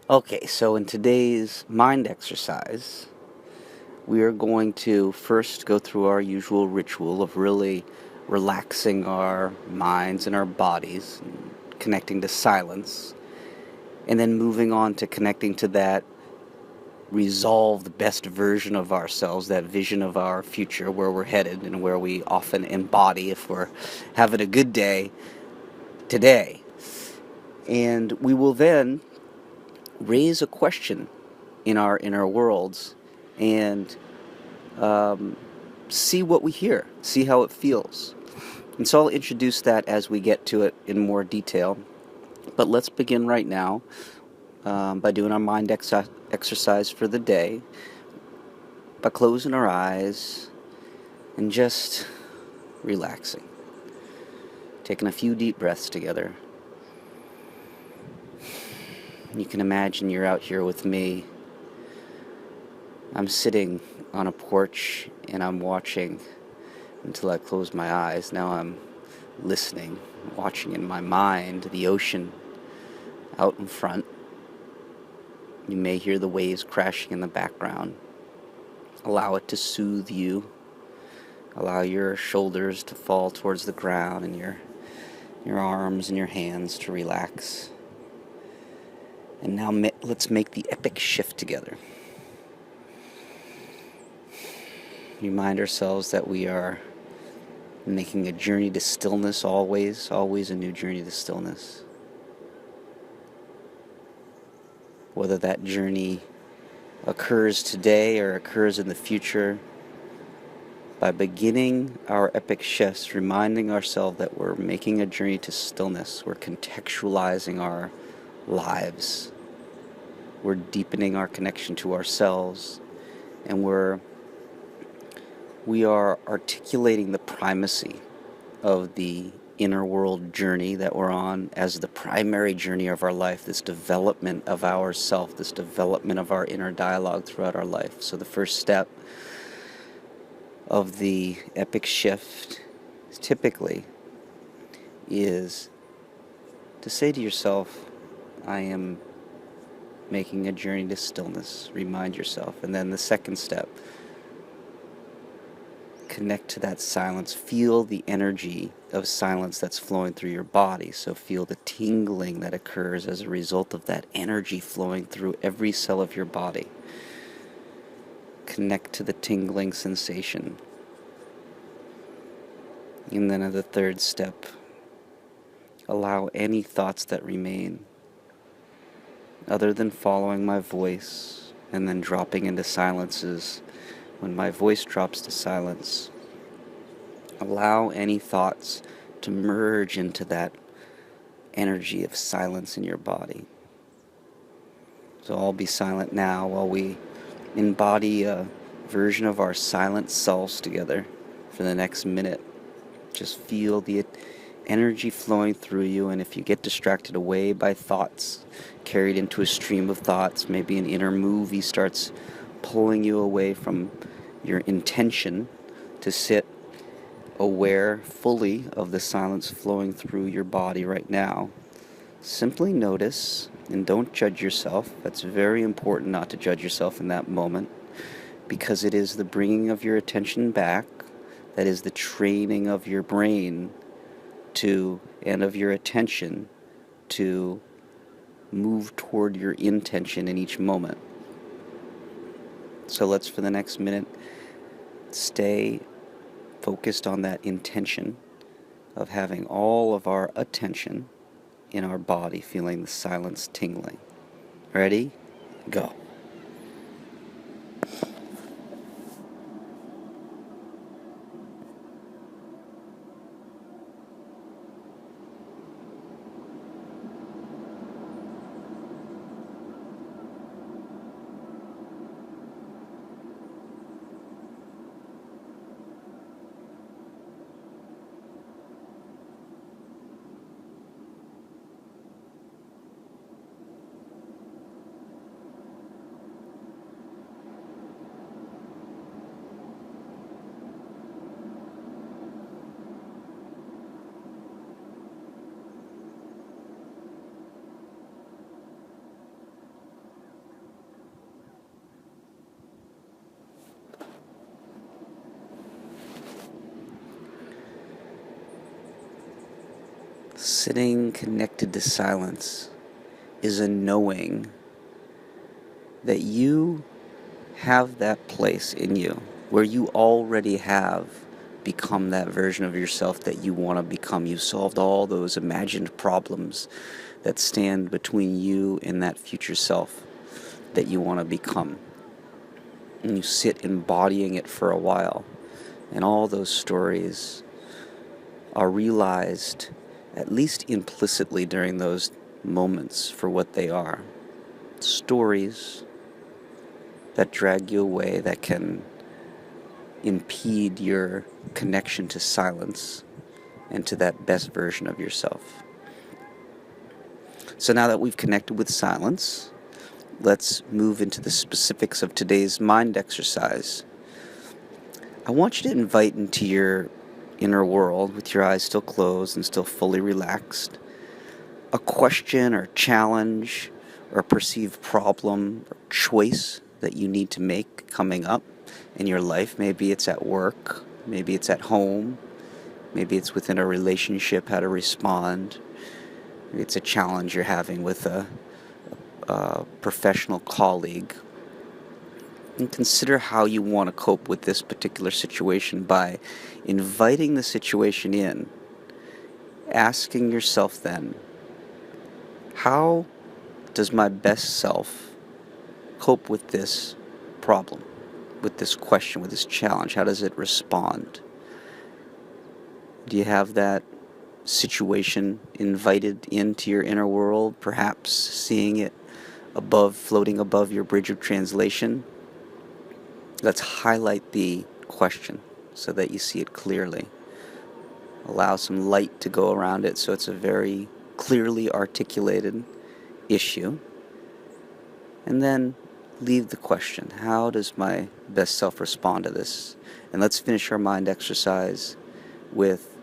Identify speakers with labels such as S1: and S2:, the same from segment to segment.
S1: Okay, so in today's mind exercise, we are going to first go through our usual ritual of really relaxing our minds and our bodies, and connecting to silence, and then moving on to connecting to that resolved best version of ourselves, that vision of our future, where we're headed and where we often embody if we're having a good day today. And we will then raise a question in our inner worlds and um, see what we hear, see how it feels. And so I'll introduce that as we get to it in more detail. But let's begin right now by doing our mind exercise for the day, by closing our eyes and just relaxing. Taking a few deep breaths together. You can imagine you're out here with me. I'm sitting on a porch and I'm watching until I close my eyes. Now I'm listening, watching in my mind the ocean out in front. You may hear the waves crashing in the background. Allow it to soothe you. Allow your shoulders to fall towards the ground and your arms and your hands to relax. And now let's make the epic shift together. Remind ourselves that we are making a journey to stillness always a new journey to stillness. Whether that journey occurs today or occurs in the future, by beginning our epic shifts, reminding ourselves that we're making a journey to stillness, we're contextualizing our lives, we're deepening our connection to ourselves, and we are articulating the primacy of the inner world journey that we're on as the primary journey of our life, this development of our self, this development of our inner dialogue throughout our life. So the first step of the epic shift typically is to say to yourself, I am making a journey to stillness. Remind yourself. And then the second step, connect to that silence. Feel the energy of silence that's flowing through your body. So feel the tingling that occurs as a result of that energy flowing through every cell of your body. Connect to the tingling sensation. And then at the third step, allow any thoughts that remain, other than following my voice and then dropping into silences. When my voice drops to silence, allow any thoughts to merge into that energy of silence in your body. So I'll be silent now while we embody a version of our silent selves together for the next minute. Just feel the energy flowing through you, and if you get distracted away by thoughts, carried into a stream of thoughts, maybe an inner movie starts pulling you away from your intention to sit aware fully of the silence flowing through your body right now. Simply notice and don't judge yourself. That's very important, not to judge yourself in that moment, because it is the bringing of your attention back, that is the training of your brain to, and of your attention to move toward your intention in each moment. So let's, for the next minute, stay focused on that intention of having all of our attention in our body, feeling the silence tingling. Ready? Go. Sitting connected to silence is a knowing that you have that place in you where you already have become that version of yourself that you want to become. You solved all those imagined problems that stand between you and that future self that you want to become. And you sit embodying it for a while, and all those stories are realized, at least implicitly during those moments, for what they are. Stories that drag you away, that can impede your connection to silence and to that best version of yourself. So now that we've connected with silence, let's move into the specifics of today's mind exercise. I want you to invite into your inner world, with your eyes still closed and still fully relaxed, a question or challenge or perceived problem or choice that you need to make coming up in your life. Maybe it's at work, maybe it's at home, maybe it's within a relationship, how to respond. Maybe it's a challenge you're having with a professional colleague. And consider how you want to cope with this particular situation by inviting the situation in, asking yourself then, how does my best self cope with this problem, with this question, with this challenge? How does it respond? Do you have that situation invited into your inner world, perhaps seeing it floating above your bridge of translation? Let's highlight the question so that you see it clearly. Allow some light to go around it so it's a very clearly articulated issue. And then leave the question, how does my best self respond to this? And let's finish our mind exercise with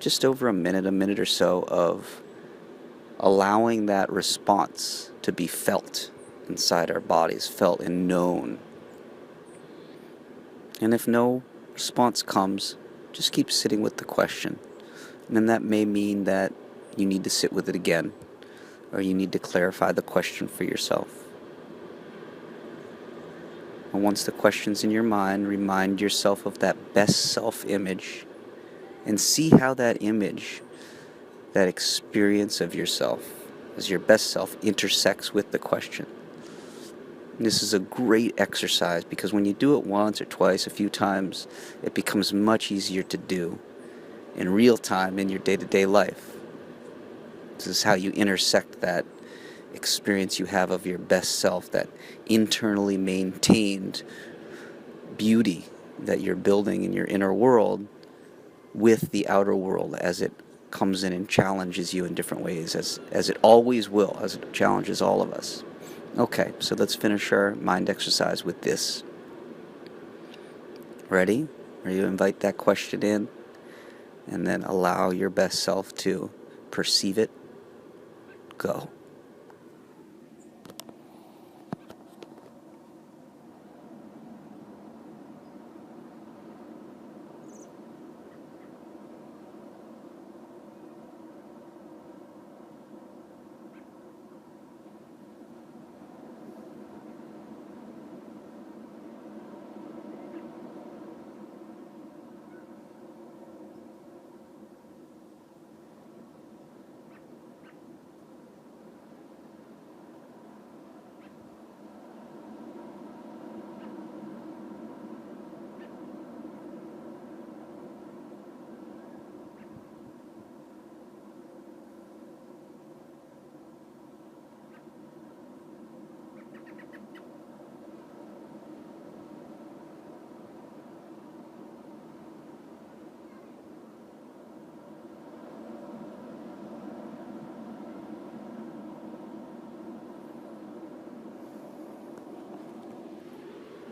S1: just over a minute or so of allowing that response to be felt inside our bodies, felt and known. And if no response comes, just keep sitting with the question. And then that may mean that you need to sit with it again, or you need to clarify the question for yourself. And once the question's in your mind, remind yourself of that best self-image and see how that image, that experience of yourself as your best self, intersects with the question. This is a great exercise because when you do it once or twice, a few times, it becomes much easier to do in real time in your day-to-day life. This is how you intersect that experience you have of your best self, that internally maintained beauty that you're building in your inner world, with the outer world as it comes in and challenges you in different ways, as it always will, as it challenges all of us. Okay, so let's finish our mind exercise with this. Ready? Or you invite that question in, and then allow your best self to perceive it. Go.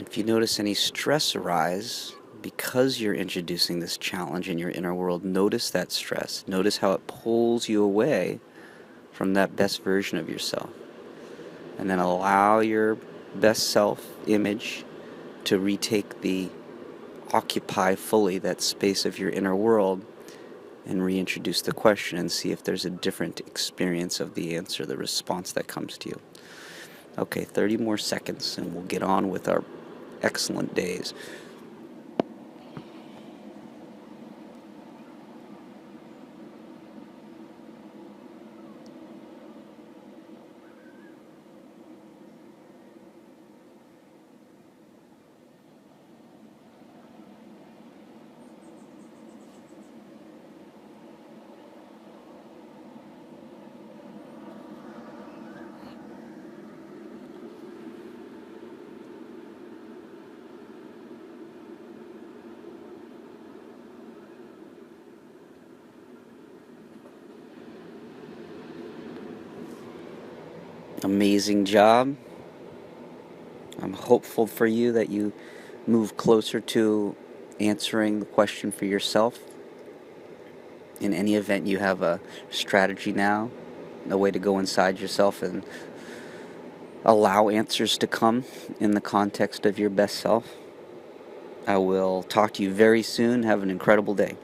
S1: If you notice any stress arise because you're introducing this challenge in your inner world, notice that stress. Notice how it pulls you away from that best version of yourself. And then allow your best self image to occupy fully that space of your inner world, and reintroduce the question and see if there's a different experience of the answer, the response that comes to you. Okay, 30 more seconds and we'll get on with our excellent days. Amazing job. I'm hopeful for you that you move closer to answering the question for yourself. In any event, you have a strategy now, a way to go inside yourself and allow answers to come in the context of your best self. I will talk to you very soon. Have an incredible day.